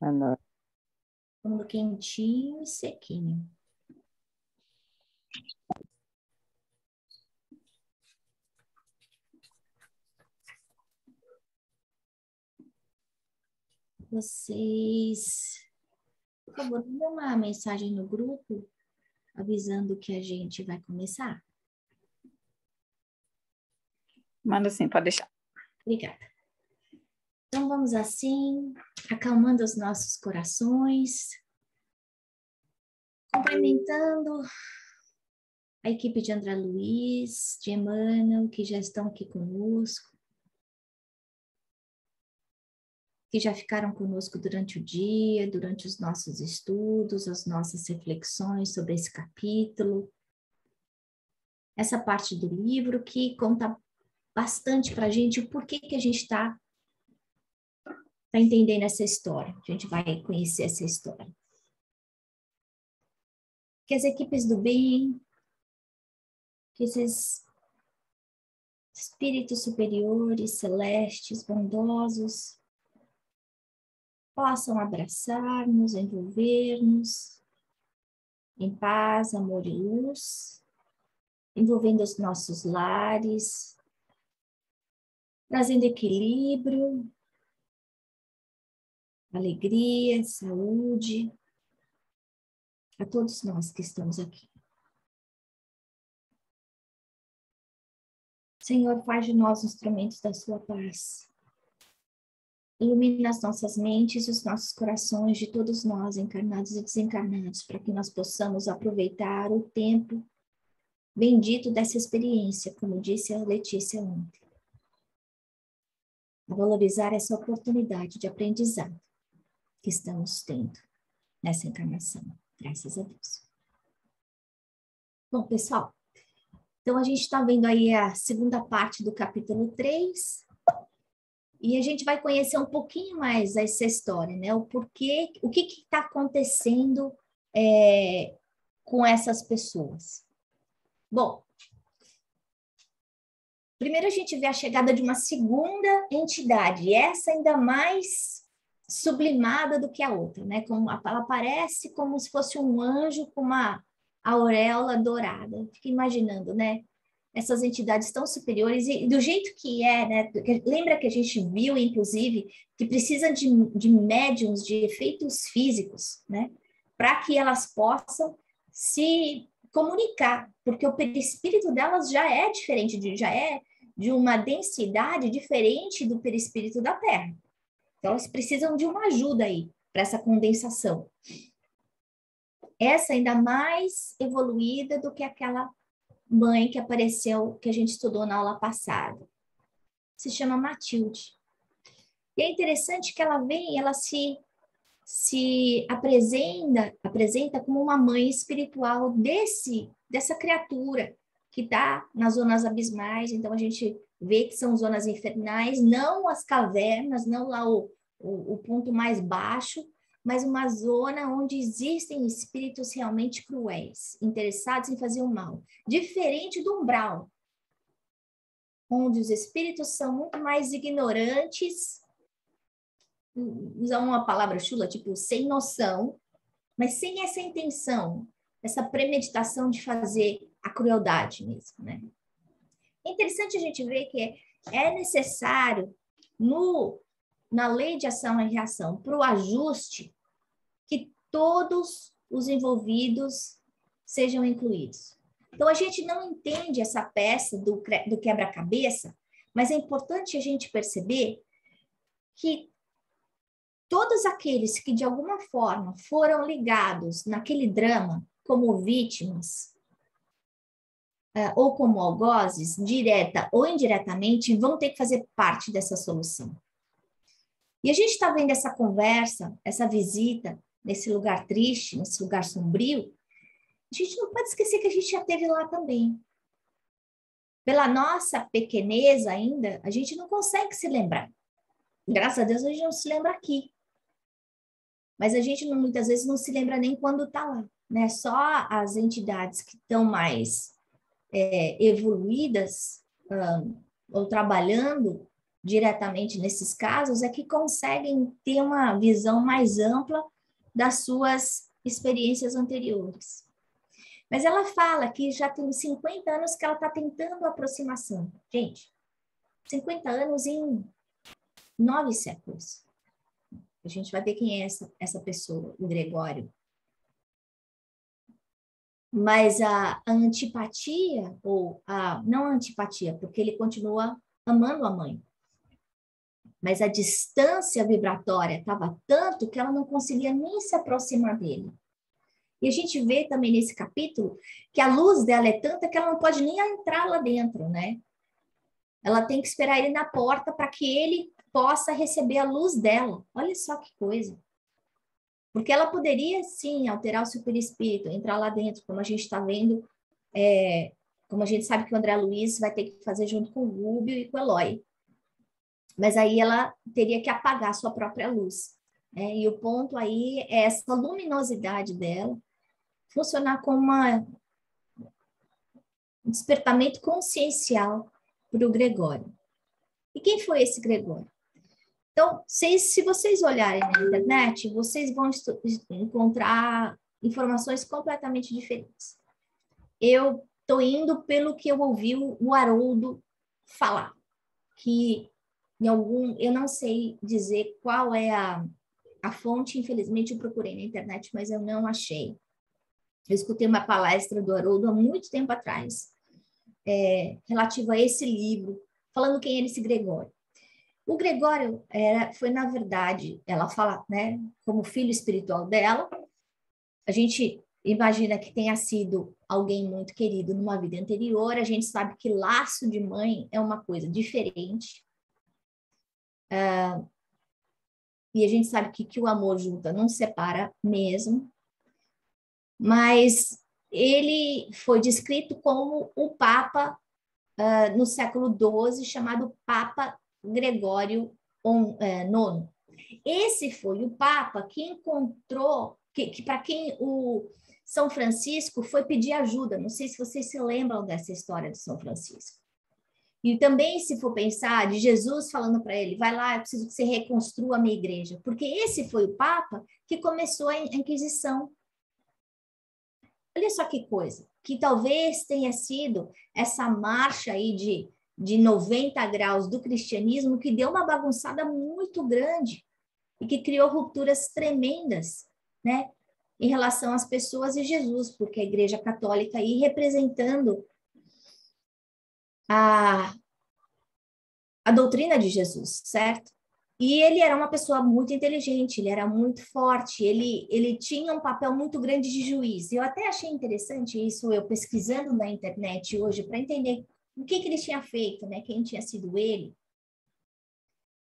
À noite. Fundo quentinho e sequinho. Vocês, por favor, dê uma mensagem no grupo avisando que a gente vai começar. Manda sim, pode deixar. Obrigada. Então vamos assim, acalmando os nossos corações, cumprimentando a equipe de André Luiz, de Emmanuel, que já estão aqui conosco, que já ficaram conosco durante o dia, durante os nossos estudos, as nossas reflexões sobre esse capítulo. Essa parte do livro que conta bastante para a gente o porquê que a gente está entendendo essa história. A gente vai conhecer essa história. Que as equipes do bem, que esses espíritos superiores, celestes, bondosos, possam abraçar-nos, envolver-nos em paz, amor e luz, envolvendo os nossos lares, trazendo equilíbrio, alegria, saúde a todos nós que estamos aqui. Senhor, faz de nós instrumentos da sua paz. Ilumina as nossas mentes e os nossos corações de todos nós, encarnados e desencarnados, para que nós possamos aproveitar o tempo bendito dessa experiência, como disse a Letícia ontem. A valorizar essa oportunidade de aprendizado que estamos tendo nessa encarnação. Graças a Deus. Bom, pessoal, então a gente está vendo aí a segunda parte do capítulo 3, e a gente vai conhecer um pouquinho mais essa história, né? O porquê, o que está acontecendo com essas pessoas. Bom, primeiro a gente vê a chegada de uma segunda entidade, essa ainda mais sublimada do que a outra, né? Ela parece como se fosse um anjo com uma auréola dourada. Fica imaginando, né? Essas entidades tão superiores e do jeito que é, né? Lembra que a gente viu, inclusive, que precisa de médiums, de efeitos físicos, né? Para que elas possam se comunicar, porque o perispírito delas já é diferente, já é de uma densidade diferente do perispírito da Terra. Então, elas precisam de uma ajuda aí para essa condensação. Essa ainda mais evoluída do que aquela mãe que apareceu, que a gente estudou na aula passada. Se chama Matilde. E é interessante que ela vem, ela se apresenta como uma mãe espiritual dessa criatura que está nas zonas abismais. Então, a gente vê que são zonas infernais, não as cavernas, não lá o ponto mais baixo, mas uma zona onde existem espíritos realmente cruéis, interessados em fazer o mal. Diferente do umbral, onde os espíritos são muito mais ignorantes, usar uma palavra chula, tipo, sem noção, mas sem essa intenção, essa premeditação de fazer a crueldade mesmo, né? É interessante a gente ver que é necessário, na lei de ação e reação, para o ajuste, que todos os envolvidos sejam incluídos. Então, a gente não entende essa peça do quebra-cabeça, mas é importante a gente perceber que todos aqueles que, de alguma forma, foram ligados naquele drama como vítimas ou como algozes, direta ou indiretamente, vão ter que fazer parte dessa solução. E a gente está vendo essa conversa, essa visita, nesse lugar triste, nesse lugar sombrio, a gente não pode esquecer que a gente já esteve lá também. Pela nossa pequeneza ainda, a gente não consegue se lembrar. Graças a Deus a gente não se lembra aqui. Mas a gente muitas vezes não se lembra nem quando está lá, né? Só as entidades que estão mais evoluídas ou trabalhando diretamente nesses casos é que conseguem ter uma visão mais ampla das suas experiências anteriores. Mas ela fala que já tem 50 anos que ela está tentando aproximação. Gente, 50 anos em 9 séculos. A gente vai ver quem é essa pessoa, o Gregório. Mas a antipatia, não a antipatia, porque ele continua amando a mãe. Mas a distância vibratória estava tanto que ela não conseguia nem se aproximar dele. E a gente vê também nesse capítulo que a luz dela é tanta que ela não pode nem entrar lá dentro, né? Ela tem que esperar ele na porta para que ele possa receber a luz dela. Olha só que coisa. Porque ela poderia, sim, alterar o seu perispírito, entrar lá dentro, como a gente está vendo, como a gente sabe que o André Luiz vai ter que fazer junto com o Rubio e com o Eloy. Mas aí ela teria que apagar a sua própria luz. Né? E o ponto aí é essa luminosidade dela funcionar como um despertamento consciencial para o Gregório. E quem foi esse Gregório? Então, se vocês olharem na internet, vocês vão encontrar informações completamente diferentes. Eu estou indo pelo que eu ouvi o Haroldo falar, que eu não sei dizer qual é a fonte, infelizmente eu procurei na internet, mas eu não achei. Eu escutei uma palestra do Haroldo há muito tempo atrás, relativa a esse livro, falando quem era esse Gregório. O Gregório foi, na verdade, ela fala, né, como filho espiritual dela, a gente imagina que tenha sido alguém muito querido numa vida anterior, a gente sabe que laço de mãe é uma coisa diferente, e a gente sabe que o amor junta não separa mesmo, mas ele foi descrito como o Papa no século XII, chamado Papa Gregório IX. Esse foi o Papa que encontrou, que para quem o São Francisco foi pedir ajuda. Não sei se vocês se lembram dessa história de São Francisco. E também, se for pensar, de Jesus falando para ele, vai lá, eu preciso que você reconstrua a minha igreja. Porque esse foi o Papa que começou a Inquisição. Olha só que coisa, que talvez tenha sido essa marcha aí de 90 graus do cristianismo que deu uma bagunçada muito grande e que criou rupturas tremendas, né, em relação às pessoas e Jesus, porque a Igreja Católica aí representando a doutrina de Jesus, certo? E ele era uma pessoa muito inteligente, ele era muito forte, ele tinha um papel muito grande de juiz. Eu até achei interessante isso, eu pesquisando na internet hoje, para entender o que ele tinha feito, né? Quem tinha sido ele.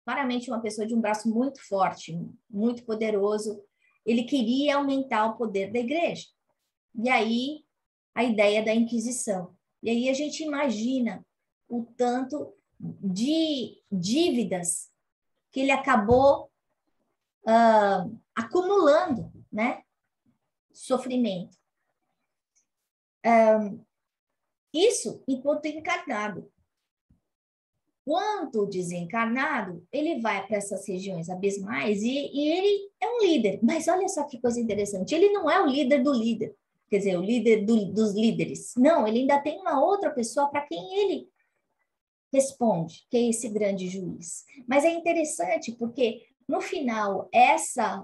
Claramente uma pessoa de um braço muito forte, muito poderoso. Ele queria aumentar o poder da igreja. E aí, a ideia da Inquisição. E aí a gente imagina o tanto de dívidas que ele acabou acumulando, né? Sofrimento. Isso enquanto encarnado. Quanto desencarnado, ele vai para essas regiões abismais e ele é um líder. Mas olha só que coisa interessante, ele não é o líder do líder, quer dizer, o líder dos líderes. Não, ele ainda tem uma outra pessoa para quem ele responde, que é esse grande juiz. Mas é interessante porque, no final, essa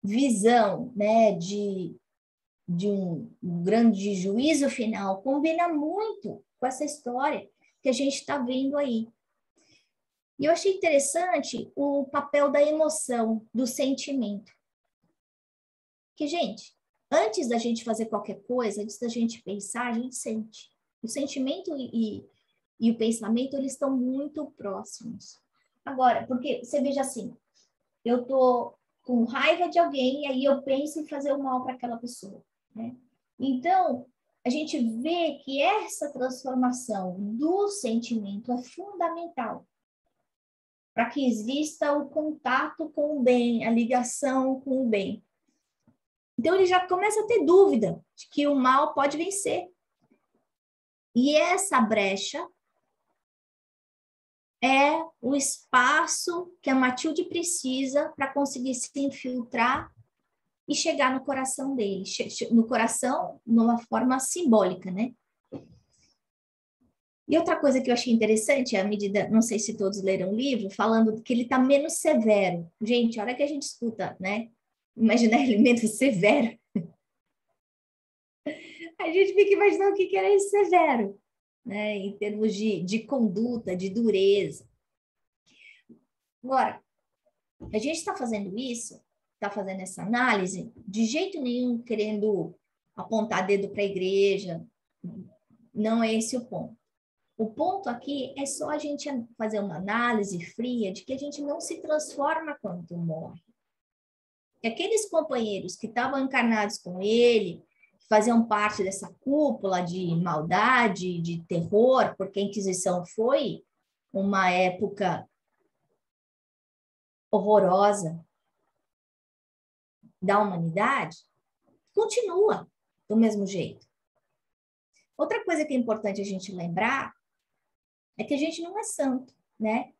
visão, né, de um grande juízo final combina muito com essa história que a gente está vendo aí. E eu achei interessante o papel da emoção, do sentimento. Que, gente, antes da gente fazer qualquer coisa, antes da gente pensar, a gente sente. O sentimento e o pensamento, eles estão muito próximos. Agora, porque você veja assim, eu tô com raiva de alguém e aí eu penso em fazer o mal para aquela pessoa, né? Então, a gente vê que essa transformação do sentimento é fundamental para que exista o contato com o bem, a ligação com o bem. Então, ele já começa a ter dúvida de que o mal pode vencer. E essa brecha é o espaço que a Matilde precisa para conseguir se infiltrar e chegar no coração dele, no coração, numa forma simbólica, né? E outra coisa que eu achei interessante, à medida, não sei se todos leram o livro, falando que ele está menos severo. Gente, a hora que a gente escuta, né? Imaginar ele menos severo, a gente fica imaginando o que era esse severo, né? Em termos de conduta, de dureza. Agora, a gente está fazendo isso, está fazendo essa análise, de jeito nenhum querendo apontar dedo para a igreja, não é esse o ponto. O ponto aqui é só a gente fazer uma análise fria de que a gente não se transforma quando morre. Que aqueles companheiros que estavam encarnados com ele, que faziam parte dessa cúpula de maldade, de terror, porque a Inquisição foi uma época horrorosa da humanidade, continua do mesmo jeito. Outra coisa que é importante a gente lembrar é que a gente não é santo, né?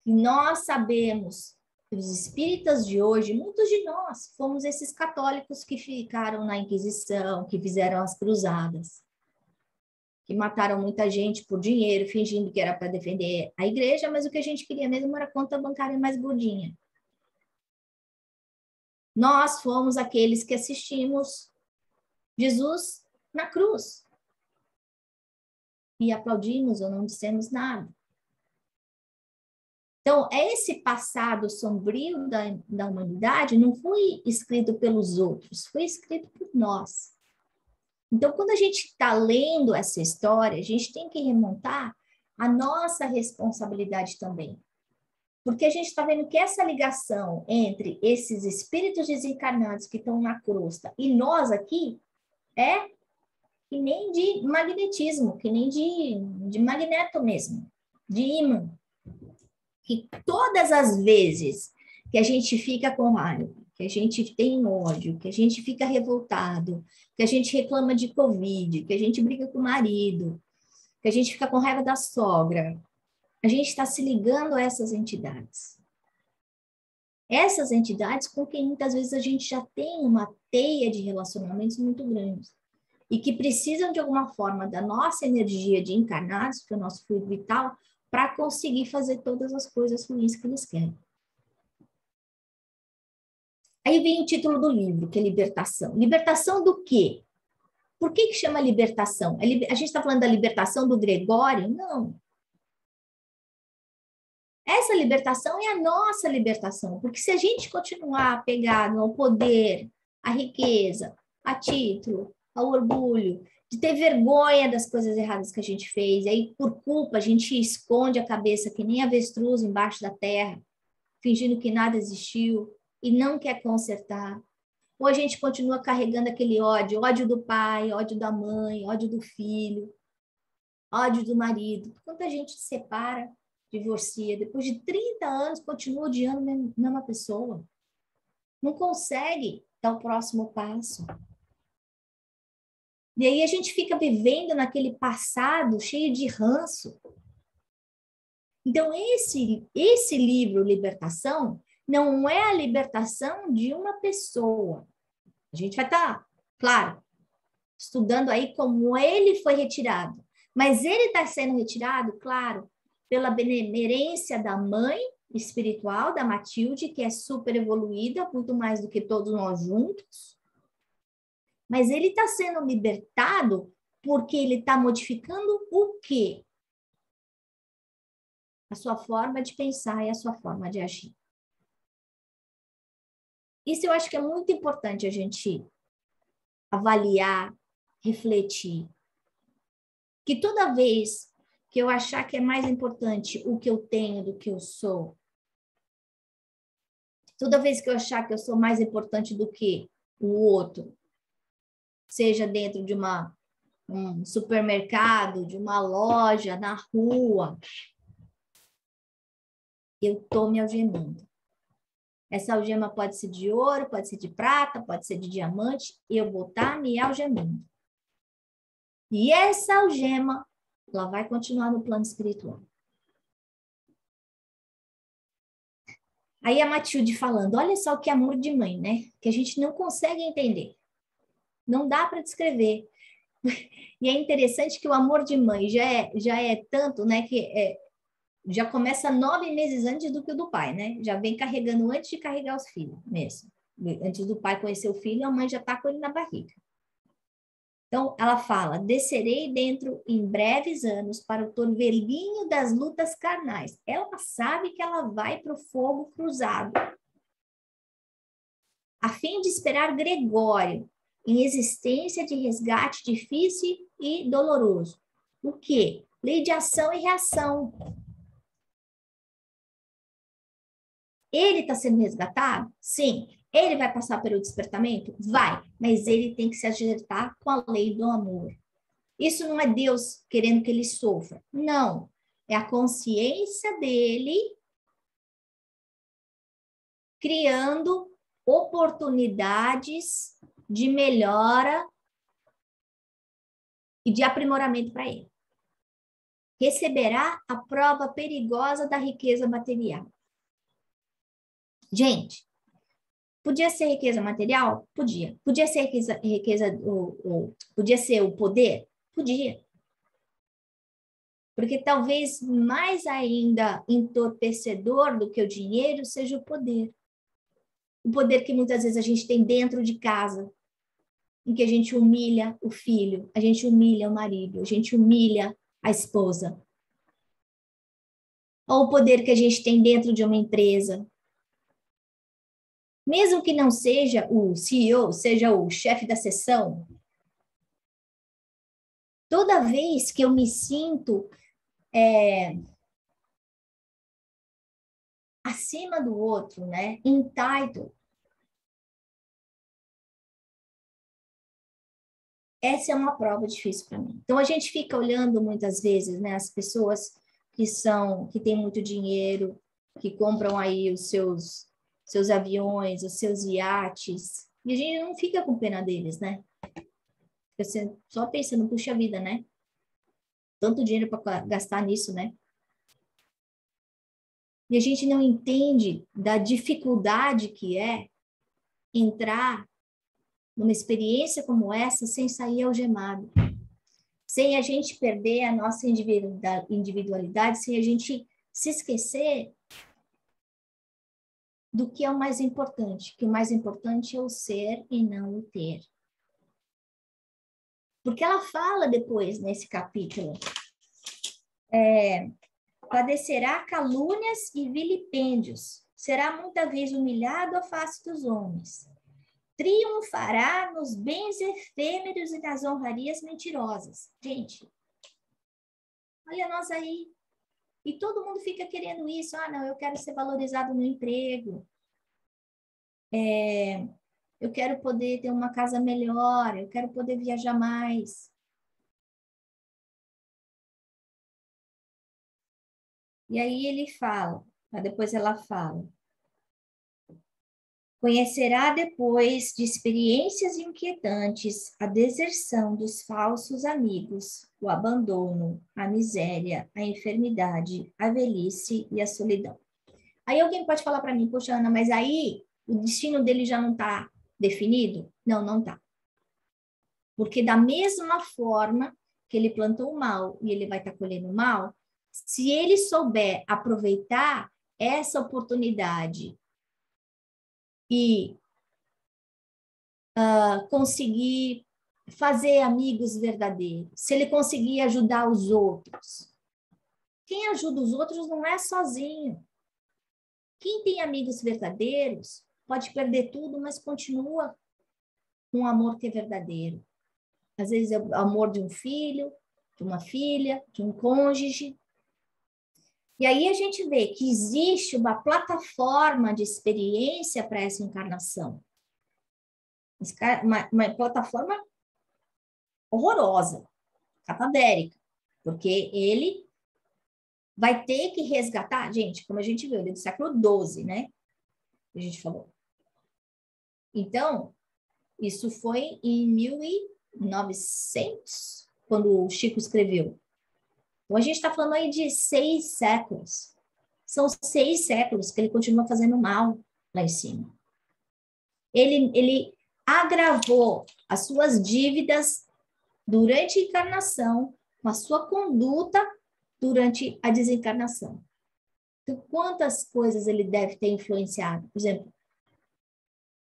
E nós sabemos, os espíritas de hoje, muitos de nós fomos esses católicos que ficaram na Inquisição, que fizeram as cruzadas, que mataram muita gente por dinheiro, fingindo que era para defender a igreja, mas o que a gente queria mesmo era conta bancária mais gordinha. Nós fomos aqueles que assistimos Jesus na cruz. E aplaudimos ou não dissemos nada. Então, esse passado sombrio da humanidade não foi escrito pelos outros, foi escrito por nós. Então, quando a gente está lendo essa história, a gente tem que remontar a nossa responsabilidade também. Porque a gente está vendo que essa ligação entre esses espíritos desencarnados que estão na crosta e nós aqui é que nem de magnetismo, que nem de magneto mesmo, de ímã. Que todas as vezes que a gente fica com raiva, que a gente tem ódio, que a gente fica revoltado, que a gente reclama de Covid, que a gente briga com o marido, que a gente fica com raiva da sogra, a gente está se ligando a essas entidades. Essas entidades com quem muitas vezes a gente já tem uma teia de relacionamentos muito grandes e que precisam de alguma forma da nossa energia de encarnados, que é o nosso fluido vital, para conseguir fazer todas as coisas ruins que eles querem. Aí vem o título do livro, que é Libertação. Libertação do quê? Por que chama libertação? A gente está falando da libertação do Gregório? Não. Essa libertação é a nossa libertação, porque se a gente continuar apegado ao poder, à riqueza, a título, ao orgulho, de ter vergonha das coisas erradas que a gente fez, e aí por culpa a gente esconde a cabeça que nem avestruz embaixo da terra, fingindo que nada existiu e não quer consertar. Ou a gente continua carregando aquele ódio, ódio do pai, ódio da mãe, ódio do filho, ódio do marido. Quanta gente se separa, divorcia, depois de 30 anos continua odiando a mesma pessoa. Não consegue dar o próximo passo. E aí a gente fica vivendo naquele passado cheio de ranço. Então, esse livro, Libertação, não é a libertação de uma pessoa. A gente vai estar, claro, estudando aí como ele foi retirado. Mas ele está sendo retirado, claro, pela benemerência da mãe espiritual, da Matilde, que é super evoluída, muito mais do que todos nós juntos. Mas ele está sendo libertado porque ele está modificando o quê? A sua forma de pensar e a sua forma de agir. Isso eu acho que é muito importante a gente avaliar, refletir. Que toda vez que eu achar que é mais importante o que eu tenho do que eu sou, toda vez que eu achar que eu sou mais importante do que o outro, seja dentro de um supermercado, de uma loja, na rua, eu estou me algemando. Essa algema pode ser de ouro, pode ser de prata, pode ser de diamante, eu vou estar me algemando. E essa algema, ela vai continuar no plano espiritual. Aí a Matilde falando, olha só o que é amor de mãe, né? Que a gente não consegue entender. Não dá para descrever. E é interessante que o amor de mãe já é tanto, né? Já começa 9 meses antes do que o do pai, né? Já vem carregando antes de carregar os filhos mesmo. Antes do pai conhecer o filho, a mãe já está com ele na barriga. Então, ela fala, descerei dentro em breves anos para o torvelinho das lutas carnais. Ela sabe que ela vai para o fogo cruzado. A fim de esperar Gregório em existência de resgate difícil e doloroso. O quê? Lei de ação e reação. Ele está sendo resgatado? Sim. Ele vai passar pelo despertamento? Vai. Mas ele tem que se acertar com a lei do amor. Isso não é Deus querendo que ele sofra. Não. É a consciência dele criando oportunidades de melhora e de aprimoramento para ele. Receberá a prova perigosa da riqueza material. Gente, podia ser riqueza material? Podia. Podia ser podia ser o poder? Podia. Porque talvez mais ainda entorpecedor do que o dinheiro seja o poder. O poder que muitas vezes a gente tem dentro de casa, em que a gente humilha o filho, a gente humilha o marido, a gente humilha a esposa. Ou o poder que a gente tem dentro de uma empresa. Mesmo que não seja o CEO, seja o chefe da seção, toda vez que eu me sinto acima do outro, né, entitled, essa é uma prova difícil para mim. Então a gente fica olhando muitas vezes, né, as pessoas que têm muito dinheiro, que compram aí os seus aviões, os seus iates, e a gente não fica com pena deles, né? Fica só pensando, puxa vida, né? Tanto dinheiro para gastar nisso, né? E a gente não entende da dificuldade que é entrar numa experiência como essa sem sair algemado, sem a gente perder a nossa individualidade, sem a gente se esquecer do que é o mais importante, que o mais importante é o ser e não o ter. Porque ela fala depois, nesse capítulo, padecerá calúnias e vilipêndios, será muita vez humilhado à face dos homens, triunfará nos bens efêmeros e nas honrarias mentirosas. Gente, olha nós aí. E todo mundo fica querendo isso. Ah, não, eu quero ser valorizado no emprego. Eu quero poder ter uma casa melhor. Eu quero poder viajar mais. E aí ele fala, depois ela fala. Conhecerá depois de experiências inquietantes a deserção dos falsos amigos, o abandono, a miséria, a enfermidade, a velhice e a solidão. Aí alguém pode falar para mim, poxa, Ana, mas aí o destino dele já não está definido? Não, não está. Porque da mesma forma que ele plantou o mal e ele vai estar colhendo o mal, se ele souber aproveitar essa oportunidade e conseguir fazer amigos verdadeiros, se ele conseguir ajudar os outros. Quem ajuda os outros não é sozinho. Quem tem amigos verdadeiros pode perder tudo, mas continua com um amor que é verdadeiro. Às vezes é o amor de um filho, de uma filha, de um cônjuge. E aí a gente vê que existe uma plataforma de experiência para essa encarnação. Uma plataforma horrorosa, catadérica, porque ele vai ter que resgatar, gente, como a gente viu, ele é do século XII, né? A gente falou. Então, isso foi em 1900, quando o Chico escreveu. Então, a gente está falando aí de 6 séculos. São 6 séculos que ele continua fazendo mal lá em cima. Ele agravou as suas dívidas durante a encarnação, com a sua conduta durante a desencarnação. Então, quantas coisas ele deve ter influenciado? Por exemplo,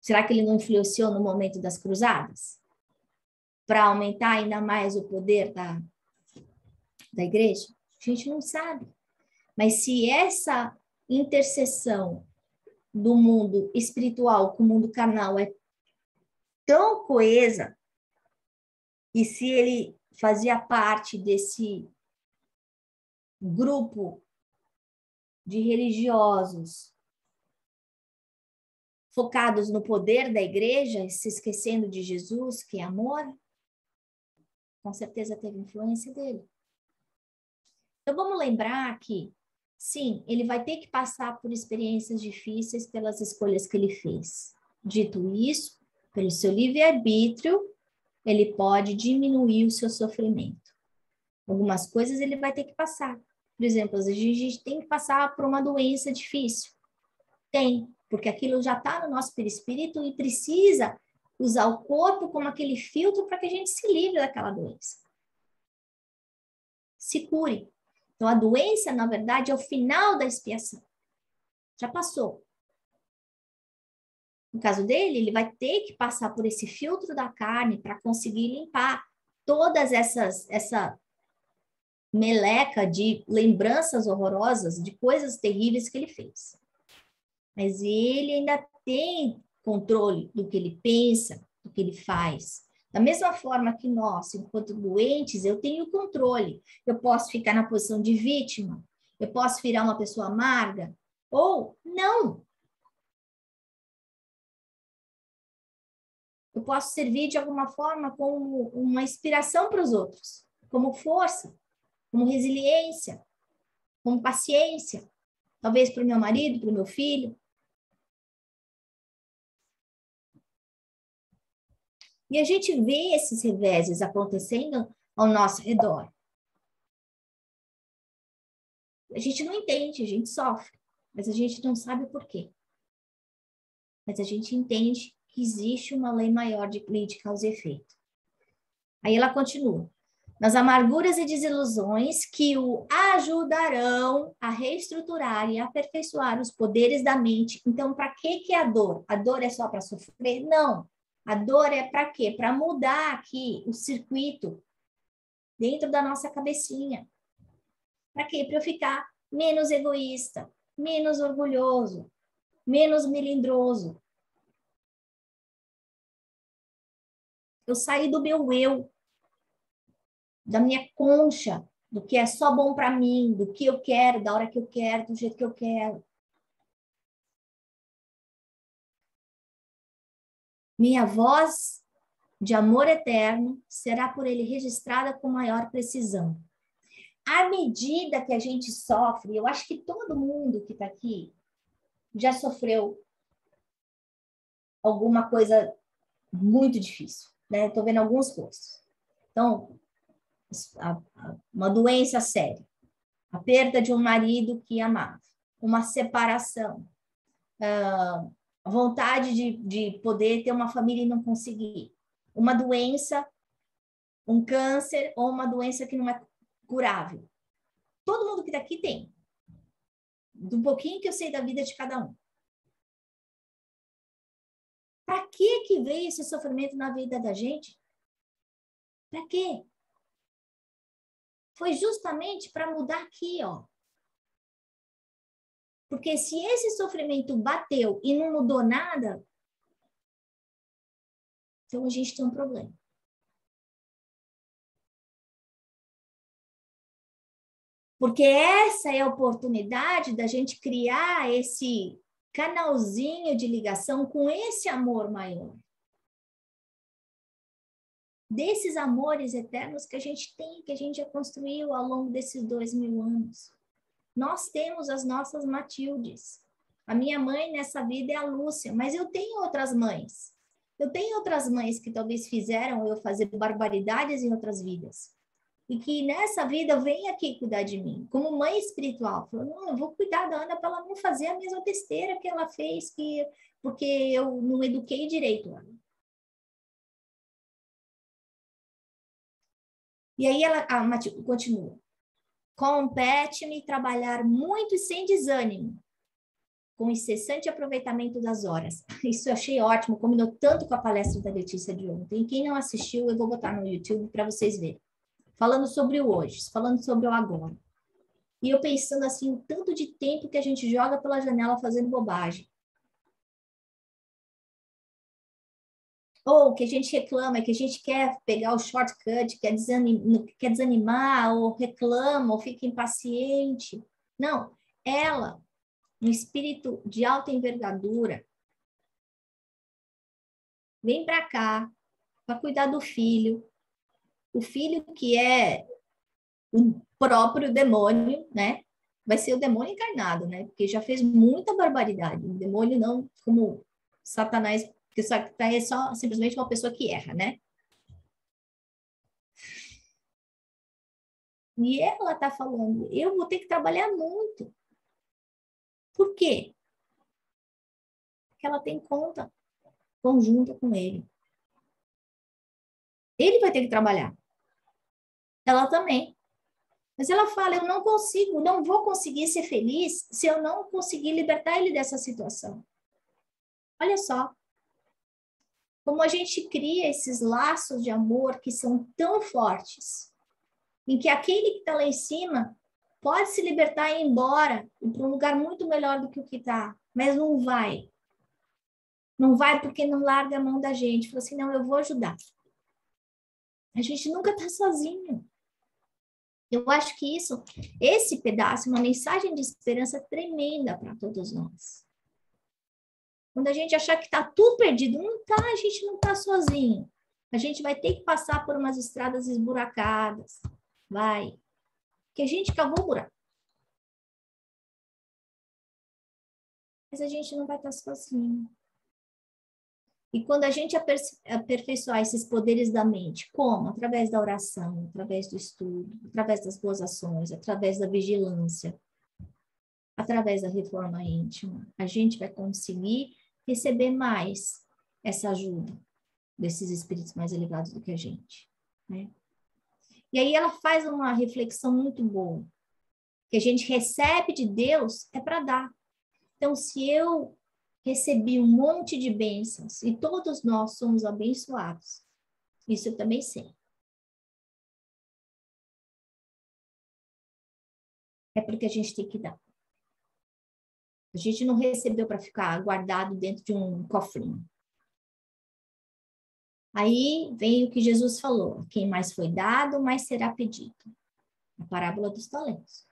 será que ele não influenciou no momento das cruzadas? Para aumentar ainda mais o poder da igreja? A gente não sabe. Mas se essa interseção do mundo espiritual com o mundo carnal é tão coesa, e se ele fazia parte desse grupo de religiosos focados no poder da igreja, se esquecendo de Jesus, que é amor, com certeza teve influência dele. Então vamos lembrar que, sim, ele vai ter que passar por experiências difíceis pelas escolhas que ele fez. Dito isso, pelo seu livre-arbítrio, ele pode diminuir o seu sofrimento. Algumas coisas ele vai ter que passar. Por exemplo, a gente tem que passar por uma doença difícil. Tem, porque aquilo já está no nosso perispírito e precisa usar o corpo como aquele filtro para que a gente se livre daquela doença. Se cure. Então, a doença, na verdade, é o final da expiação. Já passou. No caso dele, ele vai ter que passar por esse filtro da carne para conseguir limpar todas essa meleca de lembranças horrorosas, de coisas terríveis que ele fez. Mas ele ainda tem controle do que ele pensa, do que ele faz. Da mesma forma que nós, enquanto doentes, eu tenho controle. Eu posso ficar na posição de vítima, eu posso virar uma pessoa amarga, ou não. Eu posso servir de alguma forma como uma inspiração para os outros, como força, como resiliência, como paciência, talvez para o meu marido, para o meu filho. E a gente vê esses reveses acontecendo ao nosso redor. A gente não entende, a gente sofre, mas a gente não sabe o porquê. Mas a gente entende que existe uma lei maior de causa e efeito. Aí ela continua. Nas amarguras e desilusões que o ajudarão a reestruturar e aperfeiçoar os poderes da mente. Então, para que é a dor? A dor é só para sofrer? Não. A dor é para quê? Para mudar aqui o circuito dentro da nossa cabecinha. Para quê? Para eu ficar menos egoísta, menos orgulhoso, menos melindroso. Eu saí do meu eu, da minha concha, do que é só bom para mim, do que eu quero, da hora que eu quero, do jeito que eu quero. Minha voz de amor eterno será por ele registrada com maior precisão. À medida que a gente sofre, eu acho que todo mundo que está aqui já sofreu alguma coisa muito difícil, né? Estou vendo alguns rostos. Então, uma doença séria, a perda de um marido que amava, uma separação, a vontade de poder ter uma família e não conseguir, uma doença, um câncer ou uma doença que não é curável. Todo mundo que está aqui tem. Do pouquinho que eu sei da vida de cada um. Para que veio esse sofrimento na vida da gente? Para quê? Foi justamente para mudar aqui, ó. Porque se esse sofrimento bateu e não mudou nada, então a gente tem um problema. Porque essa é a oportunidade da gente criar esse canalzinho de ligação com esse amor maior. Desses amores eternos que a gente tem, que a gente já construiu ao longo desses 2000 anos. Nós temos as nossas Matildes. A minha mãe nessa vida é a Lúcia, mas eu tenho outras mães. Eu tenho outras mães que talvez fizeram eu fazer barbaridades em outras vidas. E que nessa vida venha aqui cuidar de mim. Como mãe espiritual. Falou, não, eu vou cuidar da Ana para ela não fazer a mesma besteira que ela fez, porque eu não eduquei direito ela. E aí a Matilde continua. Compete-me trabalhar muito e sem desânimo, com incessante aproveitamento das horas. Isso eu achei ótimo, combinou tanto com a palestra da Letícia de ontem. Quem não assistiu, eu vou botar no YouTube para vocês verem. Falando sobre o hoje, falando sobre o agora. E eu pensando assim, o tanto de tempo que a gente joga pela janela fazendo bobagem. Ou que a gente reclama, que a gente quer pegar o shortcut, quer desanimar, ou reclama, ou fica impaciente. Não, ela, um espírito de alta envergadura, vem para cá para cuidar do filho. O filho que é o próprio demônio, né? Vai ser o demônio encarnado, né? Porque já fez muita barbaridade. O demônio não como Satanás, porque Satanás é só simplesmente uma pessoa que erra, né? E ela tá falando, eu vou ter que trabalhar muito. Por quê? Porque ela tem conta conjunta com ele. Ele vai ter que trabalhar. Ela também. Mas ela fala, eu não consigo, não vou conseguir ser feliz se eu não conseguir libertar ele dessa situação. Olha só, como a gente cria esses laços de amor que são tão fortes, em que aquele que está lá em cima pode se libertar e ir embora para um lugar muito melhor do que o que está, mas não vai. Não vai porque não larga a mão da gente. Fala assim, não, eu vou ajudar. A gente nunca está sozinho. Eu acho que esse pedaço, é uma mensagem de esperança tremenda para todos nós. Quando a gente achar que está tudo perdido, não tá, a gente não está sozinho. A gente vai ter que passar por umas estradas esburacadas. Vai. Porque a gente cavou o buraco. Mas a gente não vai estar sozinho. E quando a gente aperfeiçoar esses poderes da mente, como? Através da oração, através do estudo, através das boas ações, através da vigilância, através da reforma íntima, a gente vai conseguir receber mais essa ajuda desses espíritos mais elevados do que a gente, né? E aí ela faz uma reflexão muito boa, que a gente recebe de Deus é para dar. Então, se eu recebi um monte de bênçãos e todos nós somos abençoados, isso eu também sei. É porque a gente tem que dar. A gente não recebeu para ficar guardado dentro de um cofrinho. Aí vem o que Jesus falou: quem mais foi dado, mais será pedido. A parábola dos talentos.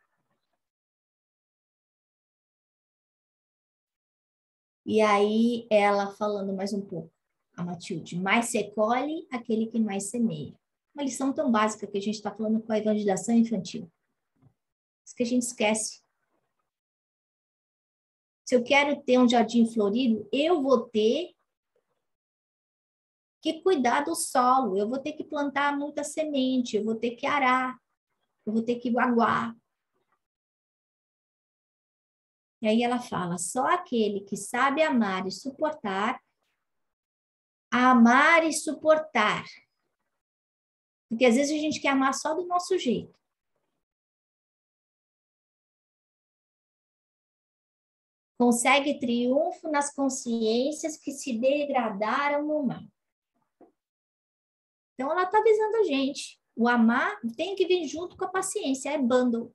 E aí ela falando mais um pouco, a Matilde, mais se colhe aquele que mais semeia. Uma lição tão básica que a gente está falando com a evangelização infantil. Isso que a gente esquece. Se eu quero ter um jardim florido, eu vou ter que cuidar do solo, eu vou ter que plantar muita semente, eu vou ter que arar, eu vou ter que aguar. E aí ela fala, só aquele que sabe amar e suportar, amar e suportar. Porque às vezes a gente quer amar só do nosso jeito. Consegue triunfo nas consciências que se degradaram no mal. Então ela está avisando a gente. O amar tem que vir junto com a paciência, é bundle.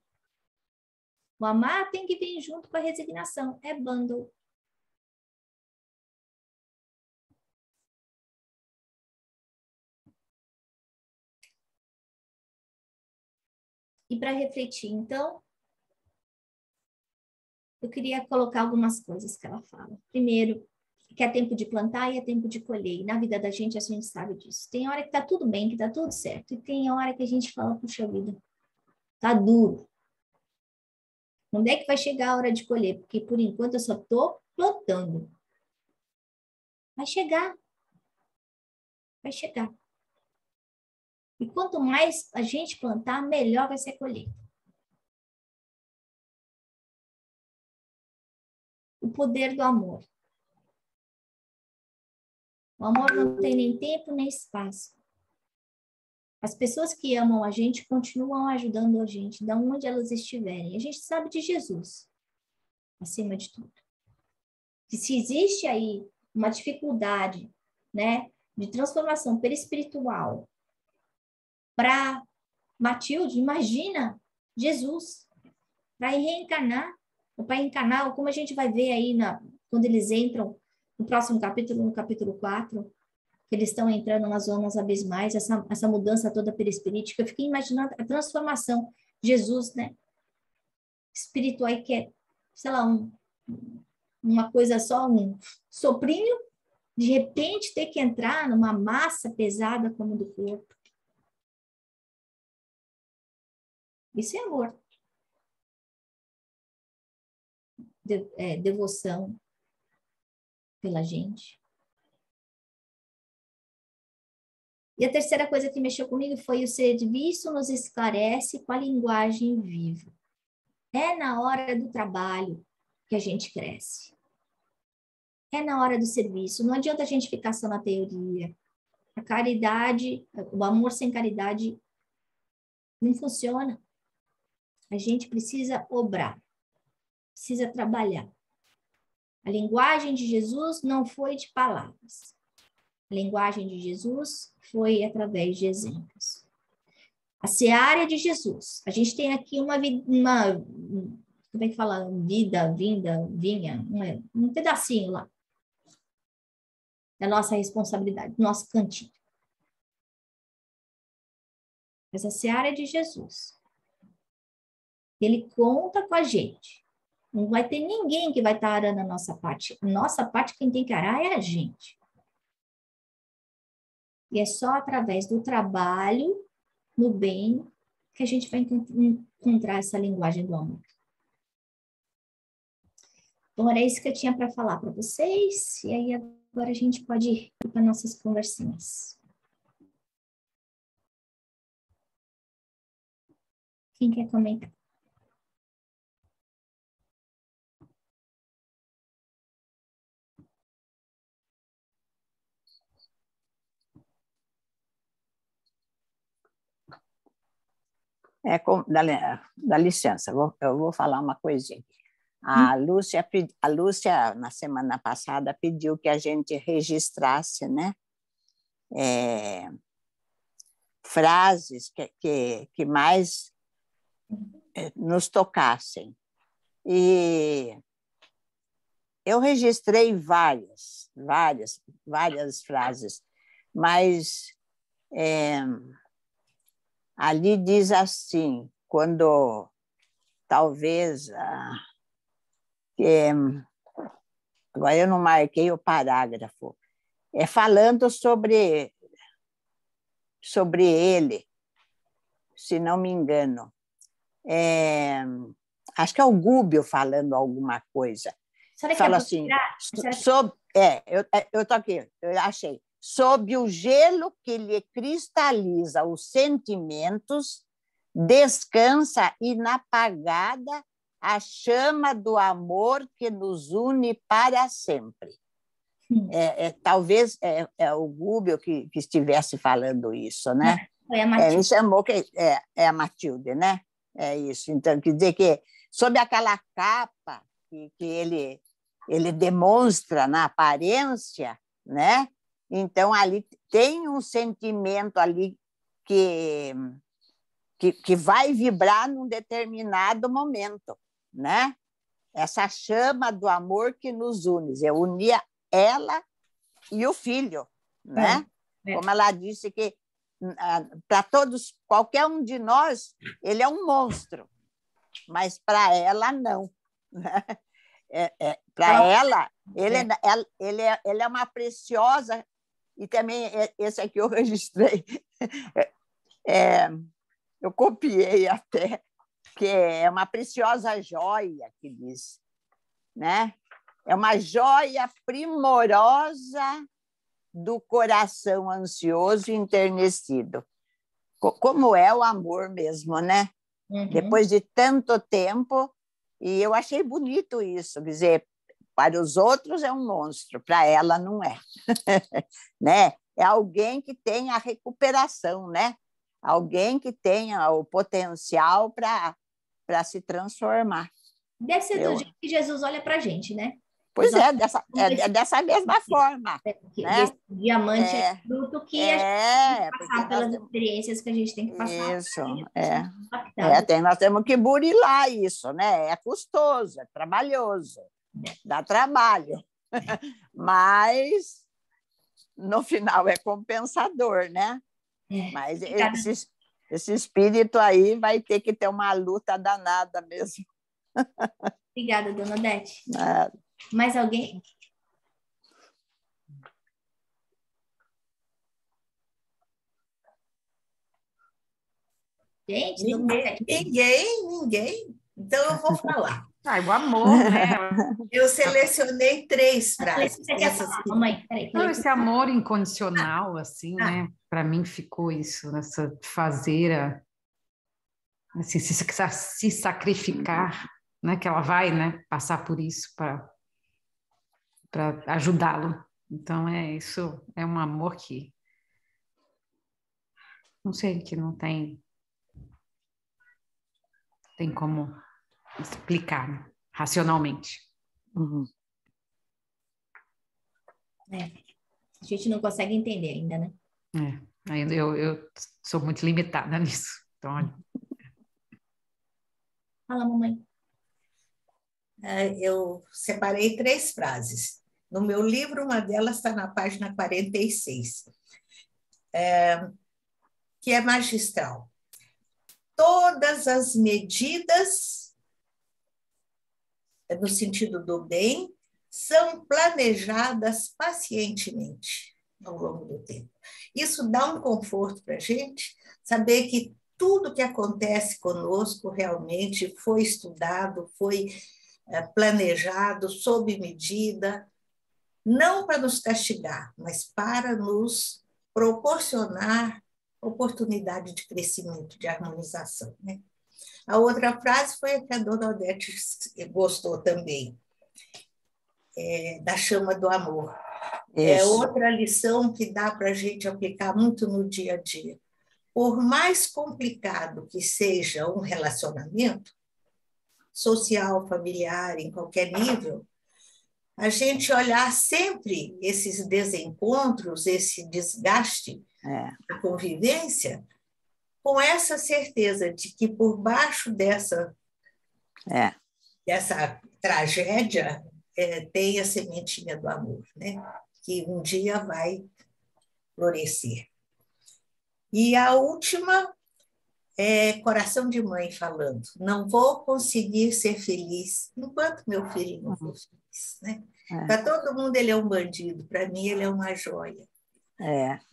O amar tem que vir junto com a resignação, é bundle. E para refletir, então, eu queria colocar algumas coisas que ela fala. Primeiro, que é tempo de plantar e é tempo de colher. E na vida da gente, a gente sabe disso. Tem hora que tá tudo bem, que tá tudo certo. E tem hora que a gente fala, puxa vida, tá duro. Onde é que vai chegar a hora de colher? Porque por enquanto eu só tô plantando. Vai chegar. Vai chegar. E quanto mais a gente plantar, melhor vai ser a colheita. O poder do amor. O amor não tem nem tempo nem espaço. As pessoas que amam a gente continuam ajudando a gente, de onde elas estiverem. A gente sabe de Jesus, acima de tudo. Que se existe aí uma dificuldade, né, de transformação perispiritual para Matilde, imagina Jesus para reencarnar, ou para encarnar, ou como a gente vai ver aí quando eles entram no próximo capítulo, no capítulo 4, que eles estão entrando nas zonas abismais, essa mudança toda perispirítica. Eu fiquei imaginando a transformação de Jesus, né? Espiritual, que é, sei lá, uma coisa só, um soprinho, de repente ter que entrar numa massa pesada como do corpo. Isso é amor. Devoção pela gente. E a terceira coisa que mexeu comigo foi o serviço nos esclarece com a linguagem viva. É na hora do trabalho que a gente cresce. É na hora do serviço. Não adianta a gente ficar só na teoria. A caridade, o amor sem caridade não funciona. A gente precisa obrar, precisa trabalhar. A linguagem de Jesus não foi de palavras. A linguagem de Jesus foi através de exemplos. A seara de Jesus. A gente tem aqui como é que fala? Vinha, um pedacinho lá da nossa responsabilidade, do nosso cantinho. Mas a seara é de Jesus. Ele conta com a gente. Não vai ter ninguém que vai estar arando a nossa parte. A nossa parte, quem tem que arar é a gente. E é só através do trabalho no bem que a gente vai encontrar essa linguagem do amor. Bom, era isso que eu tinha para falar para vocês. E aí agora a gente pode ir para nossas conversinhas. Quem quer comentar? Dá licença, eu vou falar uma coisinha. A Lúcia, na semana passada, pediu que a gente registrasse, né, frases que mais nos tocassem. E eu registrei várias frases, mas ali diz assim, quando talvez... agora eu não marquei o parágrafo, falando sobre ele, se não me engano. Acho que é o Gúbio falando alguma coisa. Fala assim, eu estou aqui, eu achei. Sob o gelo que lhe cristaliza os sentimentos, descansa inapagada a chama do amor que nos une para sempre. Talvez o Gúbio que estivesse falando isso, né? Foi a Matilde. Me chamou que é a Matilde, né? É isso. Então, quer dizer que sob aquela capa que ele demonstra na aparência, né? Então ali tem um sentimento ali que vai vibrar num determinado momento, né? Essa chama do amor que nos une, eu unia ela e o filho, né? Como ela disse que para todos, qualquer um de nós, ele é um monstro, mas para ela não. Para ela, ele é uma preciosa, e também esse aqui eu registrei, eu copiei até, que é uma preciosa joia, que diz, né? É uma joia primorosa do coração ansioso e enternecido. como é o amor mesmo, né? Uhum. Depois de tanto tempo, e eu achei bonito isso, quer dizer, para os outros é um monstro, para ela não é, né? É alguém que tem a recuperação, né? Alguém que tenha o potencial para se transformar. Deve ser do jeito que Jesus olha para a gente, né? Pois é, dessa mesma forma. Né? Desse diamante é fruto que a gente tem que porque passar pelas experiências que a gente tem que passar. Isso, nós temos que burilar isso, né? É custoso, é trabalhoso, dá trabalho, mas no final é compensador, né? Mas esse espírito aí vai ter que ter uma luta danada mesmo. Obrigada, dona Odete. Mais alguém? Gente, ninguém. Então eu vou falar. O amor, né? Eu selecionei 3 frases. Não, esse amor incondicional, assim, né? Para mim ficou isso, nessa fazer, assim, se sacrificar, né? Que ela vai, né? Passar por isso para ajudá-lo. Então, isso é um amor que não sei, que não tem como explicar, né? Racionalmente. Uhum. A gente não consegue entender ainda, né? Eu sou muito limitada nisso. Então... Fala, mamãe. Eu separei 3 frases. No meu livro, uma delas está na página 46, que é magistral. Todas as medidas, no sentido do bem, são planejadas pacientemente ao longo do tempo. Isso dá um conforto para a gente, saber que tudo que acontece conosco realmente foi estudado, foi planejado, sob medida, não para nos castigar, mas para nos proporcionar oportunidade de crescimento, de harmonização. Né? A outra frase foi a que a dona Odete gostou também, da chama do amor. Isso. É outra lição que dá para a gente aplicar muito no dia a dia. Por mais complicado que seja um relacionamento, social, familiar, em qualquer nível, a gente olhar sempre esses desencontros, esse desgaste da convivência, com essa certeza de que por baixo dessa tragédia tem a sementinha do amor, né? Que um dia vai florescer. E a última é coração de mãe falando, não vou conseguir ser feliz enquanto meu filho não for feliz. Né? Para todo mundo ele é um bandido, para mim ele é uma joia.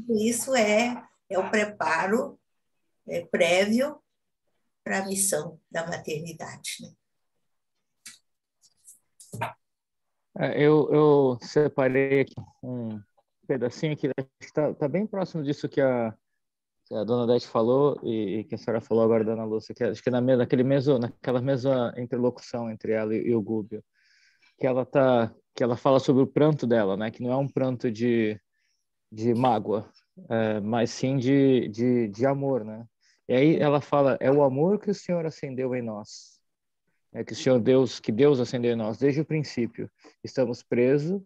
Isso é o preparo prévio para a missão da maternidade. Né? Eu separei aqui um pedacinho que está bem próximo disso que a dona Odete falou e que a senhora falou agora, dona Lúcia, que acho que naquela mesma interlocução entre ela e o Gúbio, que ela fala sobre o pranto dela, né? Que não é um pranto de mágoa, mas sim de amor, né? E aí ela fala, é o amor que o Senhor acendeu em nós, que Deus acendeu em nós desde o princípio. Estamos presos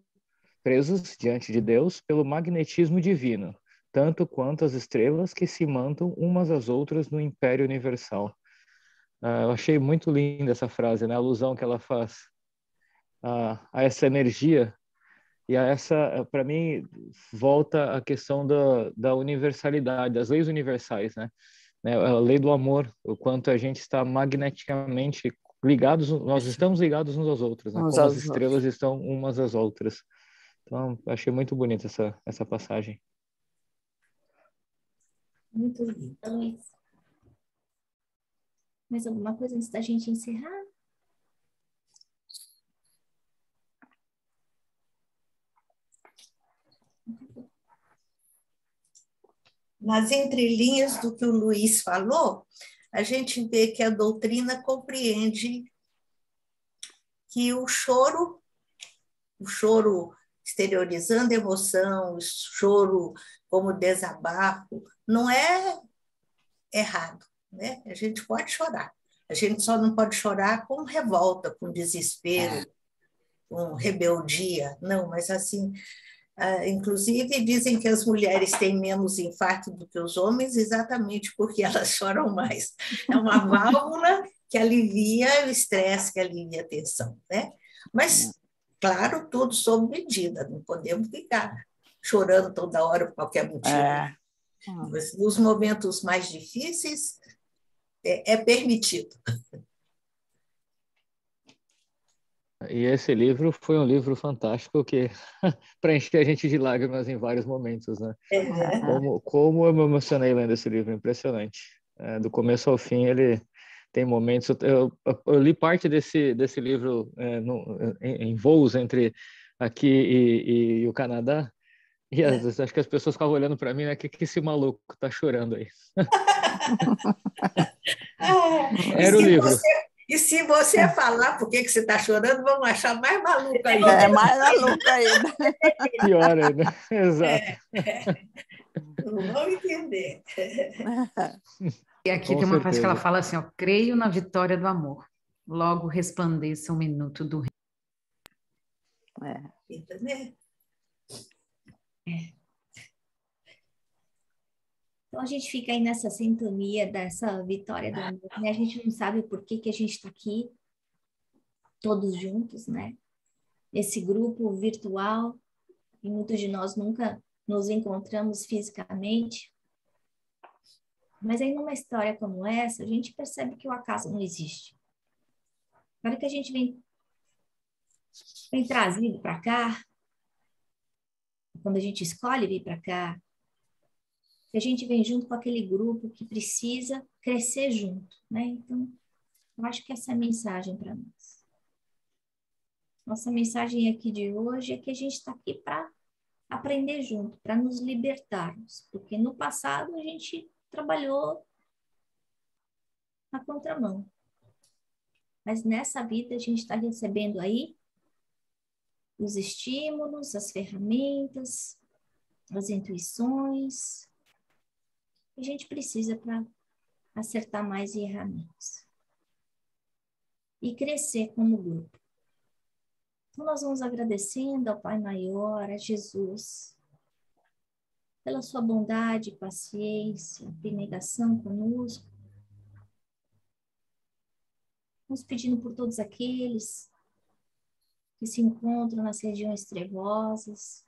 diante de Deus pelo magnetismo divino, tanto quanto as estrelas que se mantam umas às outras no império universal. Eu achei muito linda essa frase, né? A alusão que ela faz a essa energia e a essa, para mim, volta a questão da universalidade, das leis universais, né? A lei do amor, o quanto a gente está magneticamente ligados, nós estamos ligados uns aos outros, né? Como as estrelas estão umas às outras. Então, achei muito bonita essa passagem. Muito lindo, Luiz. Mais alguma coisa antes da gente encerrar? nas entrelinhas do que o Luiz falou, a gente vê que a doutrina compreende que o choro exteriorizando emoção, o choro como desabafo, não é errado, né? A gente pode chorar. A gente só não pode chorar com revolta, com desespero, com rebeldia. Não, mas assim, inclusive dizem que as mulheres têm menos infarto do que os homens exatamente porque elas choram mais. É uma válvula que alivia o estresse, que alivia a tensão, né? Mas, claro, tudo sob medida, não podemos ficar chorando toda hora por qualquer motivo. Nos momentos mais difíceis, é permitido. E esse livro foi um livro fantástico que preencheu a gente de lágrimas em vários momentos, né? Como eu me emocionei lendo esse livro, impressionante. Do começo ao fim, ele tem momentos... Eu li parte desse livro em voos entre aqui e o Canadá, e às vezes acho que as pessoas ficavam olhando para mim, né? Que esse maluco tá chorando aí? Era o livro. E se você falar por que você está chorando, vamos achar mais maluco ainda. É mais maluco ainda. Pior ainda, exato. Não vão entender. E aqui tem uma frase que ela fala assim, ó, creio na vitória do amor, logo resplandeça o minuto do reino. Entendeu? Então, a gente fica aí nessa sintonia dessa vitória do amor, né? A gente não sabe por que a gente está aqui, todos juntos, né? Esse grupo virtual, e muitos de nós nunca nos encontramos fisicamente. Mas aí, numa história como essa, a gente percebe que o acaso não existe. Na hora que a gente vem trazido para cá, quando a gente escolhe vir para cá, a gente vem junto com aquele grupo que precisa crescer junto, né? Então, eu acho que essa é a mensagem para nós. Nossa mensagem aqui de hoje é que a gente está aqui para aprender junto, para nos libertarmos, porque no passado a gente trabalhou na contramão. Mas nessa vida a gente está recebendo aí os estímulos, as ferramentas, as intuições que a gente precisa para acertar mais e errar menos. E crescer como grupo. Então nós vamos agradecendo ao Pai Maior, a Jesus, pela sua bondade, paciência, abnegação conosco. Vamos pedindo por todos aqueles que se encontram nas regiões trevosas.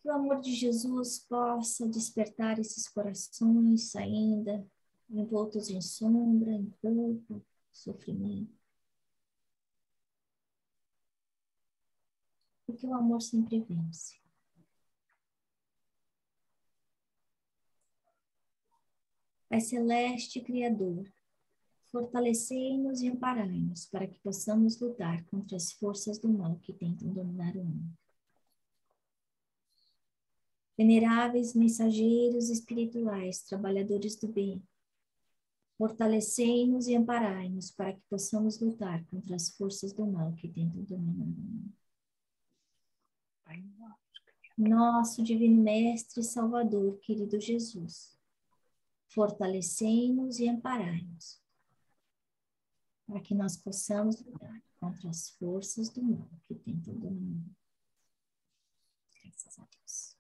Que o amor de Jesus possa despertar esses corações ainda envoltos em sombra, em culpa, sofrimento. Porque o amor sempre vence. Pai Celeste Criador, fortalecei-nos e amparai-nos para que possamos lutar contra as forças do mal que tentam dominar o mundo. Veneráveis mensageiros espirituais, trabalhadores do bem, fortalecei-nos e amparai-nos para que possamos lutar contra as forças do mal que tentam dominar o mundo. Nosso Divino Mestre e Salvador, querido Jesus, fortalecei-nos e amparai-nos para que nós possamos lutar contra as forças do mal que tentam dominar. Graças a Deus.